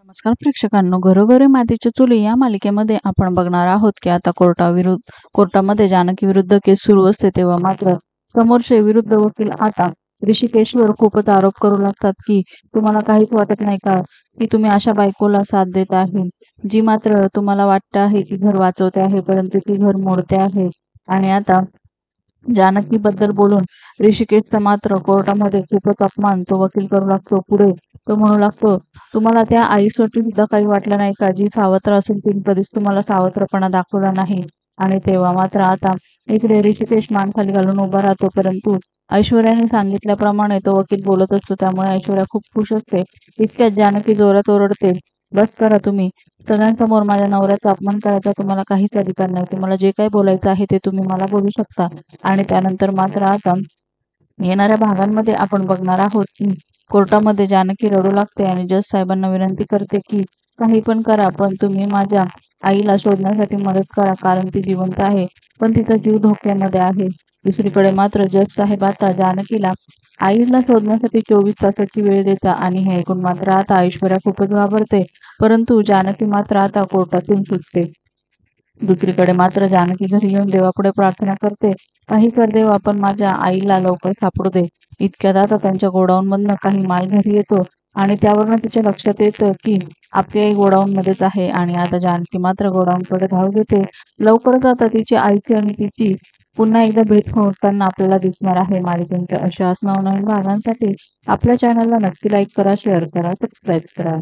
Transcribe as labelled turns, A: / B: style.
A: नमस्कार प्रेक्षकांनो, घरोघरी मातीची चुली या मालिकेमध्ये आपण बघणार आहोत की आता कोर्टामध्ये जानकी विरुद्ध केस सुरू असते तेव्हा मात्र समोरचे विरुद्ध वकील आता ऋषिकेशवर खूपच आरोप करू लागतात की तुम्हाला काहीच वाटत नाही का की तुम्ही अशा बायकोला साथ देत आहे जी मात्र तुम्हाला वाटतं आहे की घर वाचवते आहे परंतु ती घर मोडते आहे. आणि आता जानकी बद्दल बोलून ऋषिकेशचा मात्र कोर्टामध्ये खूपच अपमान तो वकील करू लागतो. पुढे तो म्हणू लागतो, तुम्हाला त्या आईसाठी सुद्धा काही वाटलं नाही का जी सावत्र असेल तिने कधीच तुम्हाला सावत्रपणा दाखवला नाही. आणि तेव्हा मात्र आता इकडे ऋषिकेश मान खाली घालून उभा राहतो, परंतु ऐश्वर्याने सांगितल्याप्रमाणे तो वकील बोलत असतो त्यामुळे ऐश्वर्या खूप खुश असते. इतक्यात जानकी जोरात ओरडते, बस करा तुम्ही. सगळ्यांसमोर माझ्या नवऱ्याचा अपमान करायचा तुम्हाला काहीच अधिकार नाही. तुम्हाला जे काही बोलायचं आहे ते तुम्ही मला बोलू शकता. आणि त्यानंतर मात्र आता येणाऱ्या भागांमध्ये आपण बघणार आहोत की कोर्टामध्ये जानकी रडू लागते आणि जज साहेबांना विनंती करते की काही पण करा, पण तुम्ही माझ्या आईला शोधण्यासाठी मदत करा, कारण ती जिवंत आहे पण तिचा जीव धोक्यामध्ये आहे. दुसरीकडे मात्र जज साहेब आता जानकीला आईला शोधण्यासाठी 24 तासाची वेळ देतात आणि हे ऐकून मात्र आता ऐश्वर्या खूपच घाबरते, परंतु जानकी मात्र आता कोर्टातून सुटते. दुसरीकडे मात्र जानकी घरी येऊन देवापुढे प्रार्थना करते, काही कर देवा पण माझ्या आईला लवकर सापडू दे. इतक्यात आता त्यांच्या गोडाऊन मधनं काही माल घरी येतो आणि त्यावरनं तिच्या लक्षात येतं की आपली आई गोडाऊन मध्येच आहे. आणि आता जानकी मात्र गोडाऊन कडे धाव घेते. लवकरच आता तिची आईची आणि तिची पुन्हा एकदा भेट होताना आपल्याला दिसणार आहे. मालिकेच्या अशाच नवनवीन भागांसाठी आपल्या चॅनलला नक्की लाईक करा, शेअर करा, सबस्क्राईब करा.